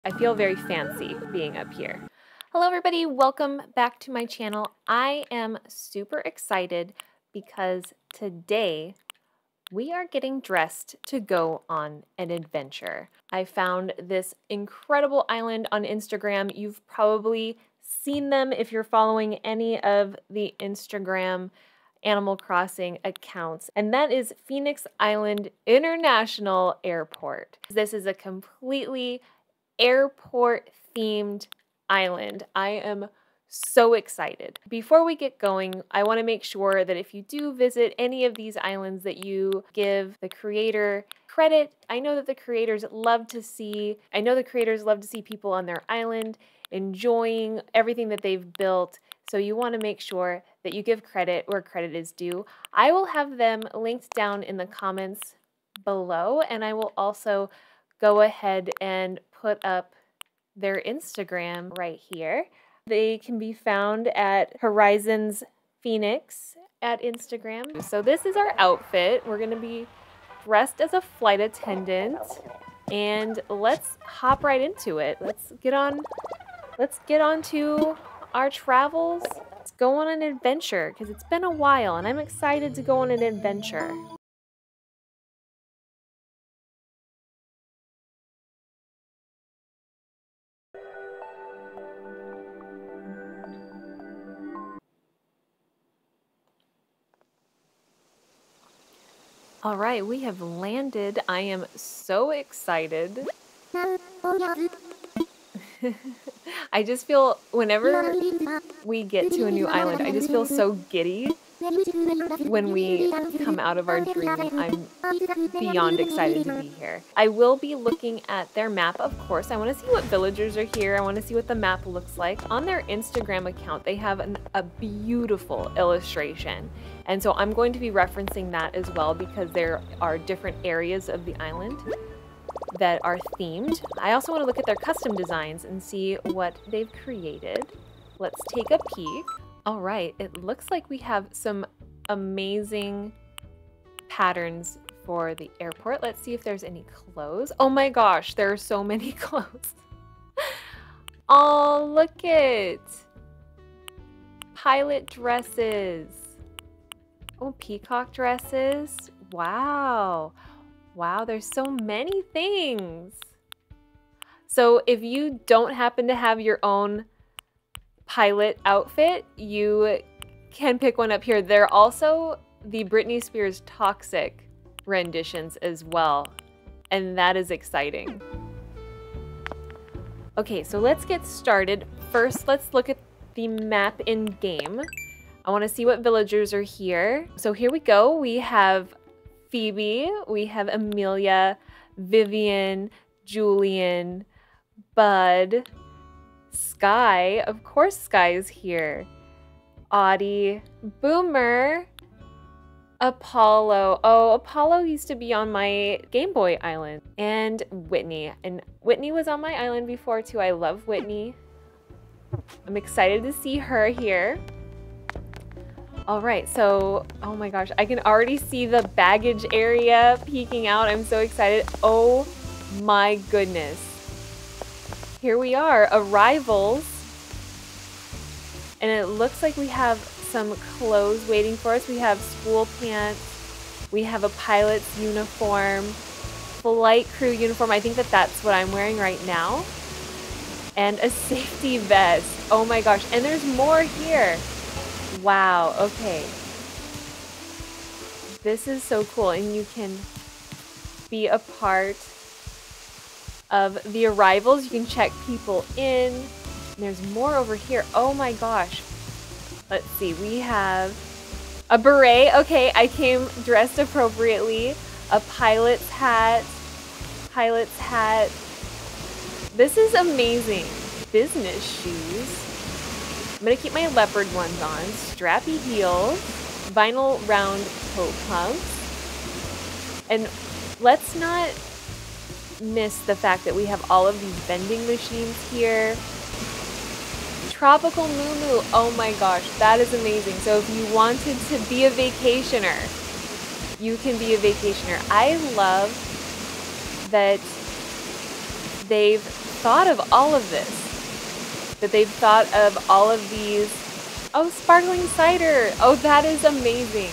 I feel very fancy being up here. Hello everybody, welcome back to my channel. I am super excited because today we are getting dressed to go on an adventure. I found this incredible island on Instagram. You've probably seen them if you're following any of the Instagram Animal Crossing accounts, and that is Phoenix Island International Airport. This is a completely airport themed island. I am so excited. Before we get going, I want to make sure that if you do visit any of these islands that you give the creator credit. I know the creators love to see people on their island enjoying everything that they've built. So you want to make sure that you give credit where credit is due. I will have them linked down in the comments below, and I will also go ahead and put up their Instagram right here. They can be found at Horizons Phoenix at Instagram. So this is our outfit. We're gonna be dressed as a flight attendant, and let's hop right into it. Let's get on to our travels. Let's go on an adventure because it's been a while and I'm excited to go on an adventure. All right, we have landed. I am so excited. I just feel whenever we get to a new island, I just feel so giddy when we come out of our dream. I'm beyond excited to be here. I will be looking at their map, of course. I want to see what villagers are here. I want to see what the map looks like. On their Instagram account, they have a beautiful illustration. And so I'm going to be referencing that as well because there are different areas of the island that are themed. I also want to look at their custom designs and see what they've created. Let's take a peek. All right, it looks like we have some amazing patterns for the airport. Let's see if there's any clothes. Oh my gosh, there are so many clothes. Oh, look it. Pilot dresses. Oh, peacock dresses. Wow. Wow, there's so many things. So if you don't happen to have your own pilot outfit, you can pick one up here. There are also the Britney Spears Toxic renditions as well, and that is exciting. Okay, so let's get started. First, let's look at the map in game. I want to see what villagers are here. So here we go. We have Phoebe, we have Amelia, Vivian, Julian, Bud, Sky. Of course Sky is here. Audie, Boomer, Apollo. Oh, Apollo used to be on my Game Boy island. And Whitney. And Whitney was on my island before too. I love Whitney. I'm excited to see her here. All right, so, oh my gosh, I can already see the baggage area peeking out. I'm so excited. Oh my goodness. Here we are, arrivals. And it looks like we have some clothes waiting for us. We have school pants. We have a pilot's uniform, flight crew uniform. I think that's what I'm wearing right now. And a safety vest. Oh my gosh, and there's more here. Wow, okay. This is so cool, and you can be a part of the arrivals. You can check people in. And there's more over here. Oh my gosh. Let's see, we have a beret. Okay, I came dressed appropriately. A pilot's hat. Pilot's hat. This is amazing. Business shoes. I'm gonna keep my leopard ones on. Strappy heels, vinyl round toe pumps. And let's not miss the fact that we have all of these vending machines here. Tropical Moo. Oh my gosh, that is amazing. So if you wanted to be a vacationer, you can be a vacationer. I love that they've thought of all of this. That they've thought of all of these. Oh, sparkling cider. Oh, that is amazing.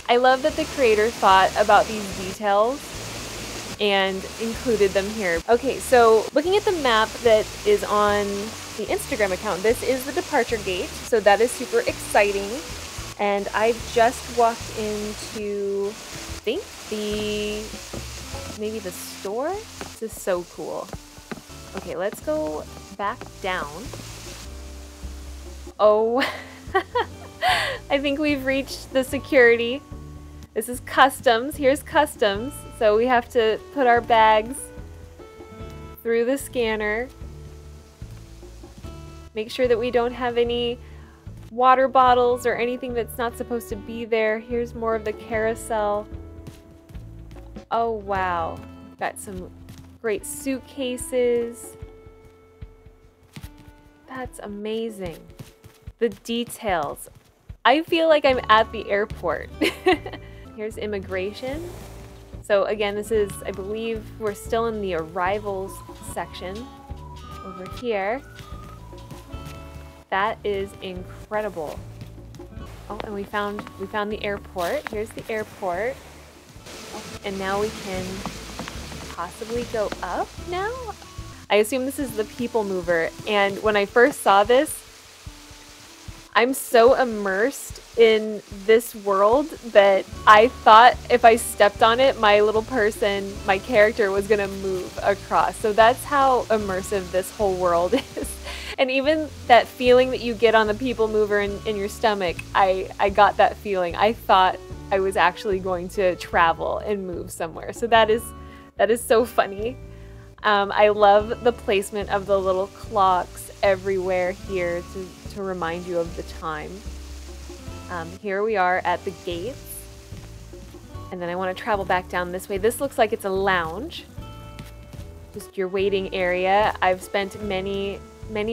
I love that the creator thought about these details and included them here. Okay, so looking at the map that is on the Instagram account, this is the departure gate, so that is super exciting. And I just walked into, I think, maybe the store? This is so cool. Okay, let's go back down. Oh, I think we've reached the security. This is customs. Here's customs. So we have to put our bags through the scanner. Make sure that we don't have any water bottles or anything that's not supposed to be there. Here's more of the carousel. Oh, wow. Got some great suitcases. That's amazing. The details. I feel like I'm at the airport. Here's immigration. So again, this is, I believe, we're still in the arrivals section over here. That is incredible. Oh, and we found the airport. Here's the airport. Oh, and now we can possibly go up now? I assume this is the people mover. And when I first saw this, I'm so immersed in this world that I thought if I stepped on it, my little person, my character was gonna move across. So that's how immersive this whole world is. And even that feeling that you get on the people mover in your stomach, I got that feeling. I thought I was actually going to travel and move somewhere. So that is so funny. I love the placement of the little clocks everywhere here to remind you of the time. Here we are at the gates. And then I want to travel back down this way. This looks like it's a lounge. Just your waiting area. I've spent many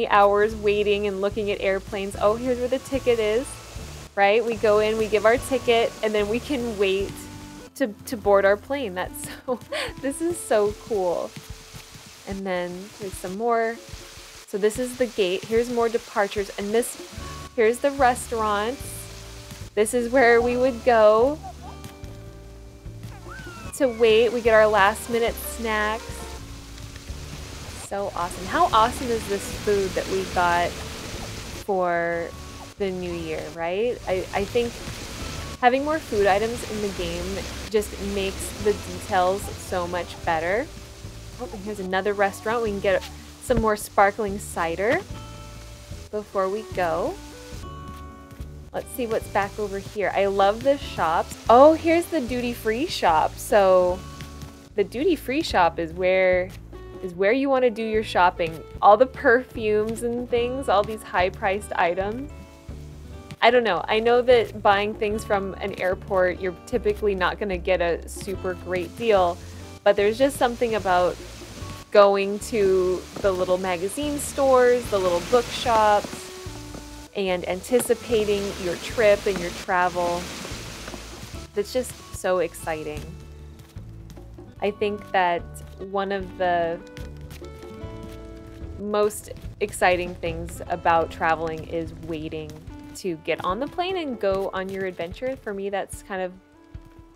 hours waiting and looking at airplanes. Oh, here's where the ticket is, right? We go in, we give our ticket, and then we can wait to board our plane. This is so cool. And then there's some more. So this is the gate. Here's more departures. And here's the restaurants. This is where we would go to wait. We get our last minute snacks. So awesome. How awesome is this food that we got for the new year, right? I think having more food items in the game just makes the details so much better. Oh, and here's another restaurant. We can get some more sparkling cider before we go. Let's see what's back over here. I love the shops. Oh, here's the duty-free shop. So the duty-free shop is where you want to do your shopping. All the perfumes and things, all these high-priced items. I don't know. I know that buying things from an airport, you're typically not going to get a super great deal, but there's just something about going to the little magazine stores, the little bookshops, and anticipating your trip and your travel. That's just so exciting. I think that one of the most exciting things about traveling is waiting to get on the plane and go on your adventure. For me, that's kind of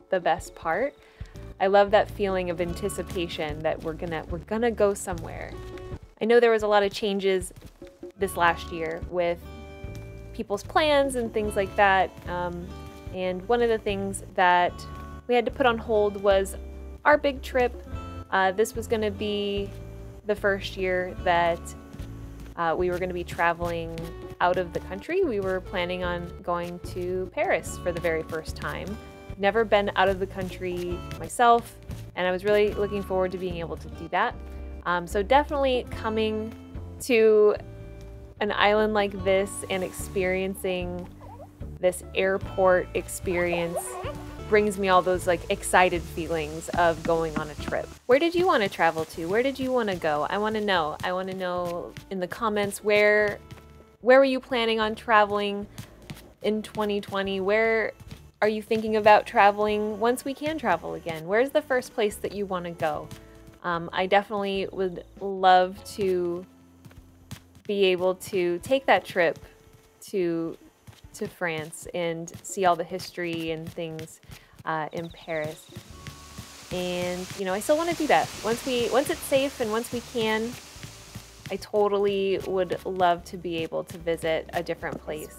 the best part. I love that feeling of anticipation that we're gonna go somewhere. I know there was a lot of changes this last year with people's plans and things like that. And one of the things that we had to put on hold was our big trip. This was gonna be the first year that we were gonna be traveling out of the country. We were planning on going to Paris for the very first time. Never been out of the country myself, and I was really looking forward to being able to do that. So definitely coming to an island like this and experiencing this airport experience brings me all those like excited feelings of going on a trip. Where did you want to travel to? Where did you want to go? I want to know. I want to know in the comments where were you planning on traveling in 2020? Where are you thinking about traveling once we can travel again? Where's the first place that you want to go? I definitely would love to be able to take that trip to France and see all the history and things in Paris. And you know, I still want to do that once it's safe and once we can. I totally would love to be able to visit a different place.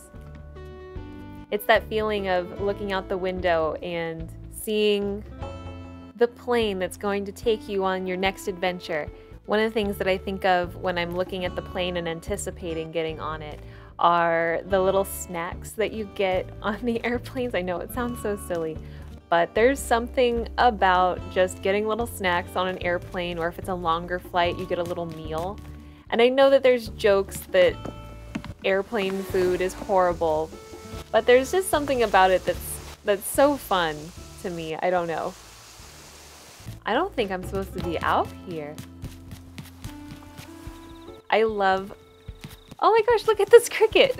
It's that feeling of looking out the window and seeing the plane that's going to take you on your next adventure. One of the things that I think of when I'm looking at the plane and anticipating getting on it are the little snacks that you get on the airplanes. I know it sounds so silly, but there's something about just getting little snacks on an airplane, or if it's a longer flight, you get a little meal. And I know that there's jokes that airplane food is horrible, but there's just something about it that's so fun to me. I don't know. I don't think I'm supposed to be out here. I love... Oh my gosh, look at this cricket!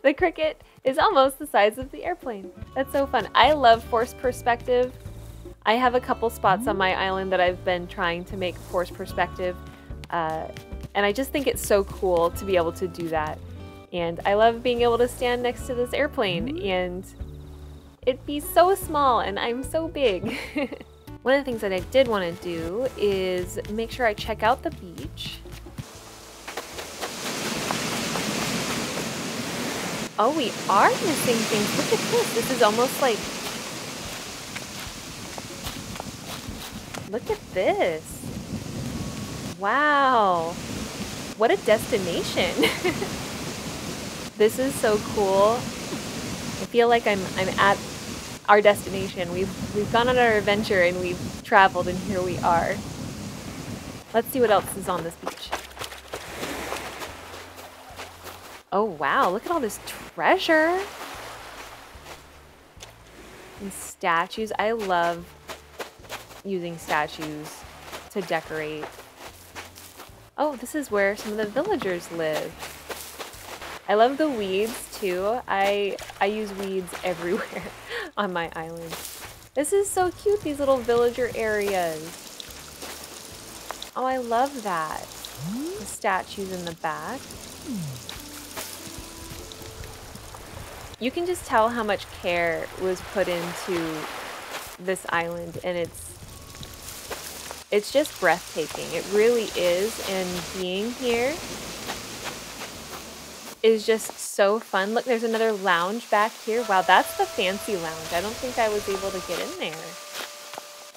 The cricket is almost the size of the airplane. That's so fun. I love forced perspective. I have a couple spots on my island that I've been trying to make forced perspective. And I just think it's so cool to be able to do that. And I love being able to stand next to this airplane and it'd be so small and I'm so big. One of the things that I did want to do is make sure I check out the beach. Oh, we are missing things. Look at this. This is almost like... Look at this. Wow. What a destination. This is so cool. I feel like I'm at our destination. We've gone on our adventure and we've traveled and here we are. Let's see what else is on this beach. Oh wow, look at all this treasure. And statues. I love using statues to decorate. Oh, this is where some of the villagers live. I love the weeds too. I use weeds everywhere on my island. This is so cute, these little villager areas. Oh, I love that. The statues in the back. You can just tell how much care was put into this island, and it's just breathtaking. It really is, and being here is just so fun. Look, there's another lounge back here. Wow, that's the fancy lounge. I don't think I was able to get in there.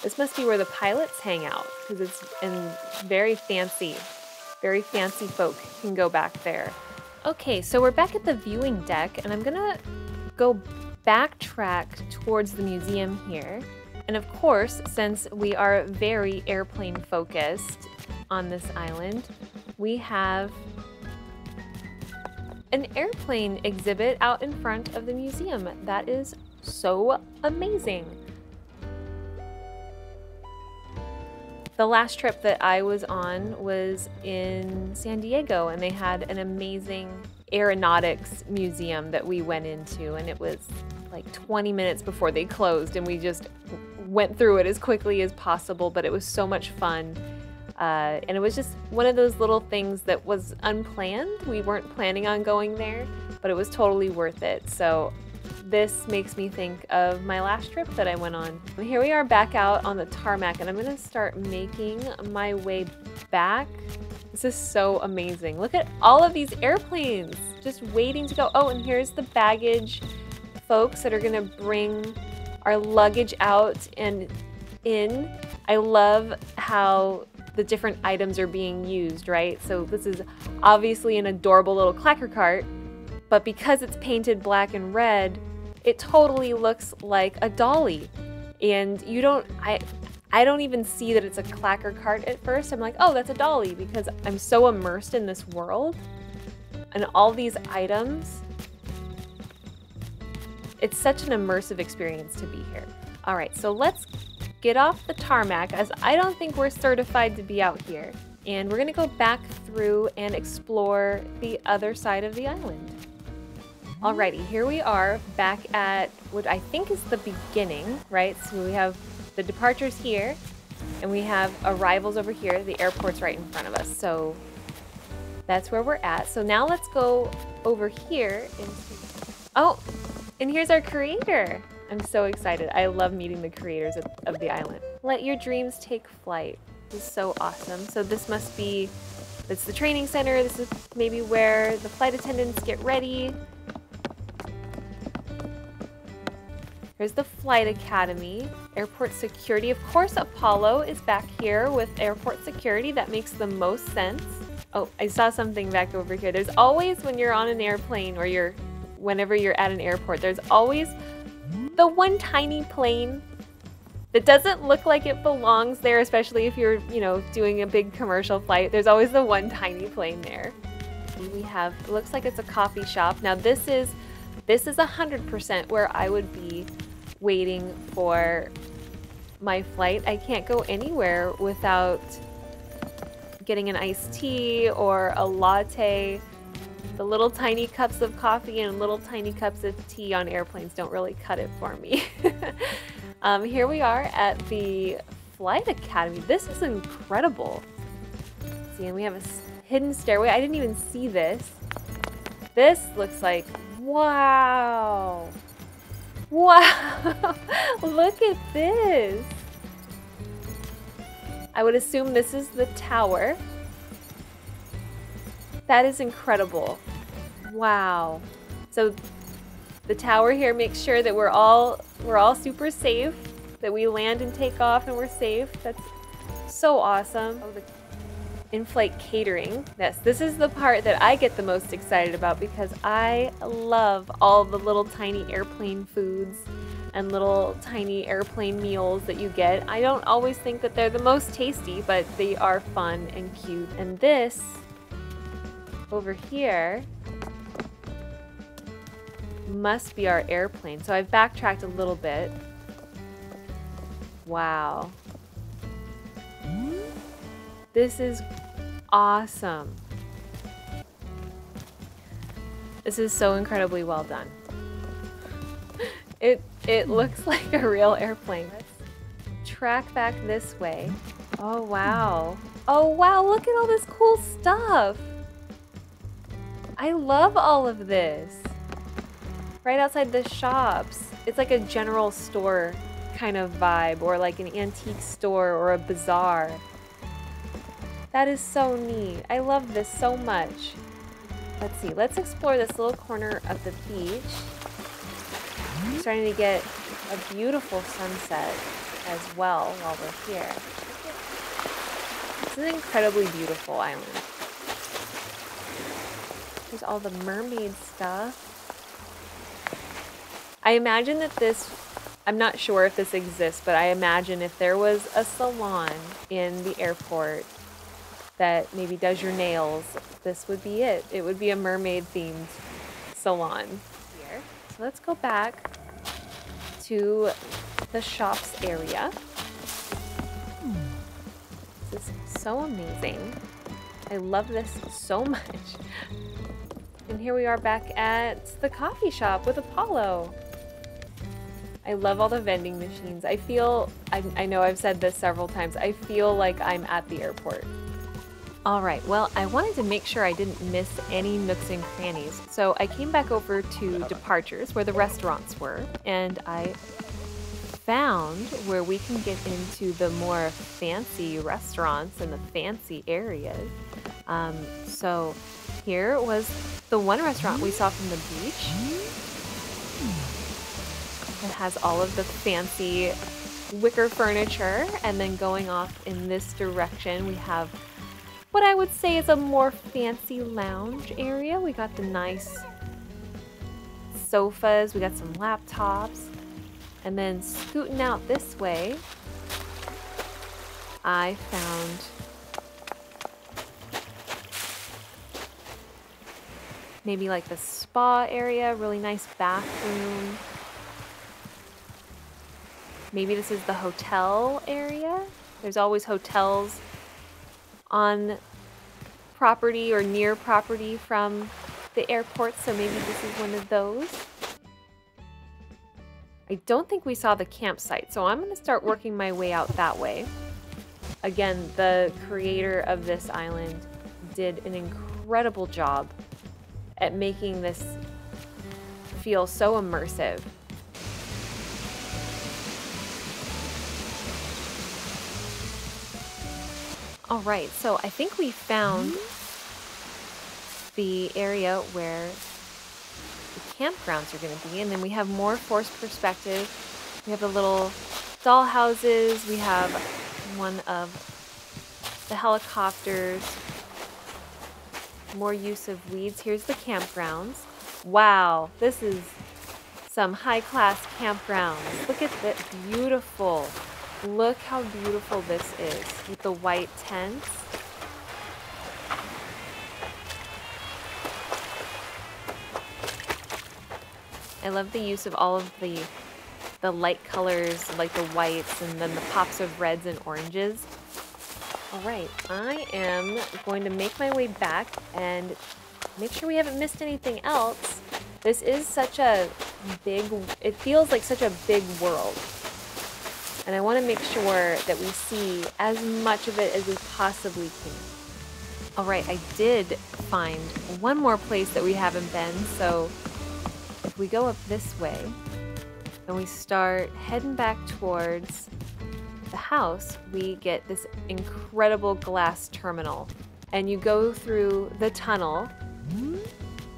This must be where the pilots hang out, because it's very fancy folk can go back there. Okay, so we're back at the viewing deck, and I'm gonna go backtrack towards the museum here. And of course, since we are very airplane focused on this island, we have an airplane exhibit out in front of the museum. That is so amazing. The last trip that I was on was in San Diego, and they had an amazing aeronautics museum that we went into, and it was like 20 minutes before they closed, and we just went through it as quickly as possible, but it was so much fun. And it was just one of those little things that was unplanned. We weren't planning on going there, but it was totally worth it. So this makes me think of my last trip that I went on. And here we are back out on the tarmac, and I'm gonna start making my way back. This is so amazing. Look at all of these airplanes just waiting to go. Oh, and here's the baggage folks that are gonna bring our luggage out and in. I love how the different items are being used, right? So this is obviously an adorable little clacker cart, but because it's painted black and red, it totally looks like a dolly. And I don't even see that it's a clacker cart at first. I'm like, oh, that's a dolly, because I'm so immersed in this world and all these items. It's such an immersive experience to be here. All right, so let's get off the tarmac, as I don't think we're certified to be out here. And we're gonna go back through and explore the other side of the island. Alrighty, here we are back at what I think is the beginning, right? So we have the departures here, And we have arrivals over here. The airport's right in front of us. So that's where we're at. So now let's go over here. Oh, and here's our creator. I'm so excited. I love meeting the creators of the island. Let your dreams take flight. This is so awesome. So this must be, it's the training center. This is maybe where the flight attendants get ready. Here's the flight academy, airport security. Of course, Apollo is back here with airport security. That makes the most sense. Oh, I saw something back over here. There's always, when you're on an airplane or whenever you're at an airport, there's always the one tiny plane that doesn't look like it belongs there, especially if you're, doing a big commercial flight. There's always the one tiny plane there. We have, it looks like it's a coffee shop. Now this is 100% where I would be waiting for my flight. I can't go anywhere without getting an iced tea or a latte. The little tiny cups of coffee and little tiny cups of tea on airplanes don't really cut it for me. Here we are at the Flight Academy. This is incredible. See, and we have a hidden stairway. I didn't even see this. This looks like, wow. Wow, look at this. I would assume this is the tower. That is incredible. Wow. So the tower here makes sure that we're all super safe, that we land and take off and we're safe. That's so awesome. Oh, the in-flight catering. Yes, this is the part that I get the most excited about because I love all the little tiny airplane foods and little tiny airplane meals that you get. I don't always think that they're the most tasty, but they are fun and cute. And this over here must be our airplane. So I've backtracked a little bit. Wow. This is awesome. This is so incredibly well done. It looks like a real airplane. Let's track back this way. Oh wow. Oh wow, look at all this cool stuff. I love all of this. Right outside the shops. It's like a general store kind of vibe, or like an antique store or a bazaar. That is so neat. I love this so much. Let's see, let's explore this little corner of the beach. I'm starting to get a beautiful sunset as well while we're here. It's an incredibly beautiful island. There's all the mermaid stuff. I imagine that this, I'm not sure if this exists, but I imagine if there was a salon in the airport that maybe does your nails, this would be it. It would be a mermaid themed salon here. So let's go back to the shops area. This is so amazing. I love this so much. And here we are back at the coffee shop with Apollo. I love all the vending machines. I feel, I know I've said this several times, I feel like I'm at the airport. All right, well, I wanted to make sure I didn't miss any nooks and crannies. So I came back over to Departures, where the restaurants were, and I found where we can get into the more fancy restaurants and the fancy areas. So here was the one restaurant we saw from the beach. It has all of the fancy wicker furniture, and then going off in this direction, we have what I would say is a more fancy lounge area. We got the nice sofas, we got some laptops, and then scooting out this way, I found maybe like the spa area, really nice bathroom. Maybe this is the hotel area. There's always hotels on property or near property from the airport, so maybe this is one of those. I don't think we saw the campsite, so I'm going to start working my way out that way. Again, the creator of this island did an incredible job at making this feel so immersive. All right, so I think we found the area where the campgrounds are going to be, and then we have more forced perspective. We have the little doll houses. We have one of the helicopters. More use of weeds. Here's the campgrounds. Wow, this is some high-class campgrounds. Look at that, beautiful. Look how beautiful this is with the white tents. I love the use of all of the light colors, like the whites and then the pops of reds and oranges. All right, I am going to make my way back and make sure we haven't missed anything else. This is such a big, it feels like such a big world. And I want to make sure that we see as much of it as we possibly can. All right, I did find one more place that we haven't been. So if we go up this way and we start heading back towards the house, we get this incredible glass terminal. And you go through the tunnel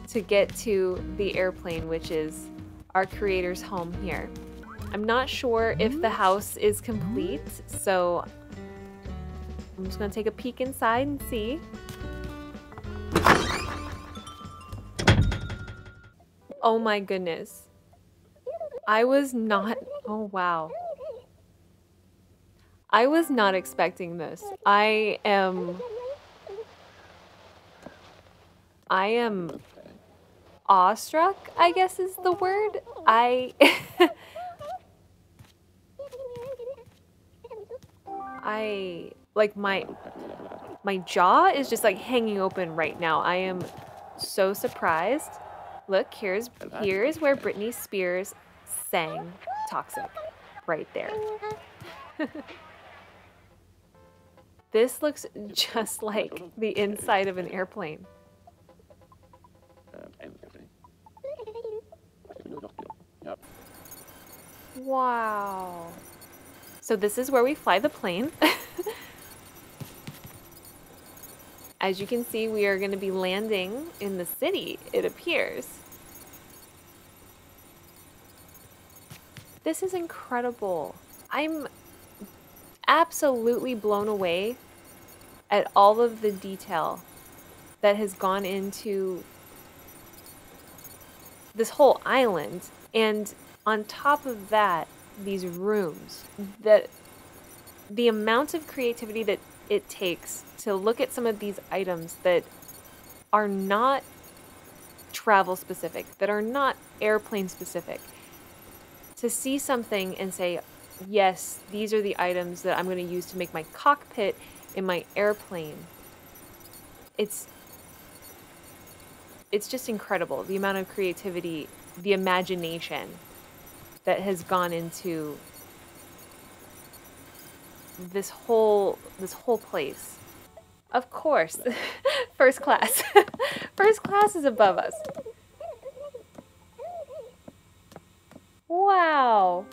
to get to the airplane, which is our creator's home here. I'm not sure if the house is complete, so I'm just gonna take a peek inside and see. Oh my goodness. I was not, oh wow. I was not expecting this. I am awestruck, I guess is the word. Like my jaw is just like hanging open right now. I am so surprised. Look, here's where Britney Spears sang Toxic, right there. This looks just like the inside of an airplane. Wow. So this is where we fly the plane. As you can see, we are going to be landing in the city, it appears. This is incredible. I'm absolutely blown away at all of the detail that has gone into this whole island. And on top of that, these rooms, that the amount of creativity that it takes to look at some of these items that are not travel specific, that are not airplane specific, to see something and say, yes, these are the items that I'm going to use to make my cockpit in my airplane. It's just incredible, the amount of creativity, the imagination that has gone into this whole place. Of course, first class. First class is above us. Wow.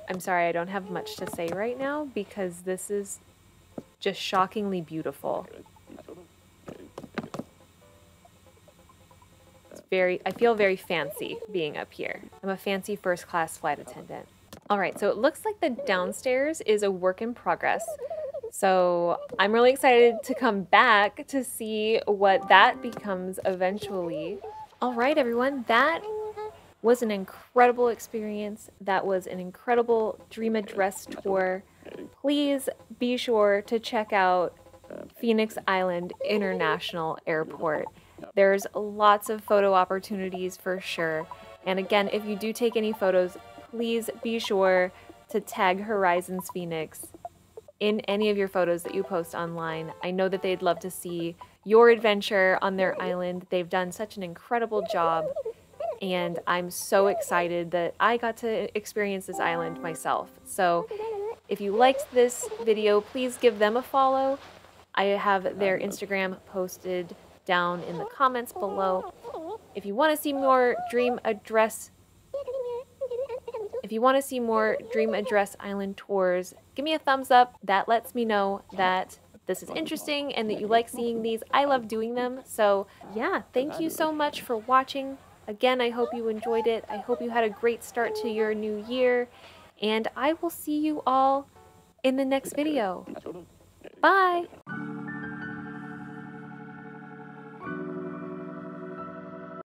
I'm sorry, I don't have much to say right now because this is just shockingly beautiful. I feel very fancy being up here. I'm a fancy first class flight attendant. All right, so it looks like the downstairs is a work in progress. So I'm really excited to come back to see what that becomes eventually. All right, everyone, that was an incredible experience. That was an incredible Dream Address tour. Please be sure to check out Phoenix Island International Airport. There's lots of photo opportunities for sure. And again, if you do take any photos, please be sure to tag Horizons Phoenix in any of your photos that you post online. I know that they'd love to see your adventure on their island. They've done such an incredible job, and I'm so excited that I got to experience this island myself. So If you liked this video, please give them a follow. I have their Instagram posted down in the comments below. If you want to see more Dream Address Island tours, give me a thumbs up. That lets me know that this is interesting and that you like seeing these. I love doing them. So yeah, thank you so much for watching. Again, I hope you enjoyed it. I hope you had a great start to your new year. And I will see you all in the next video. Bye!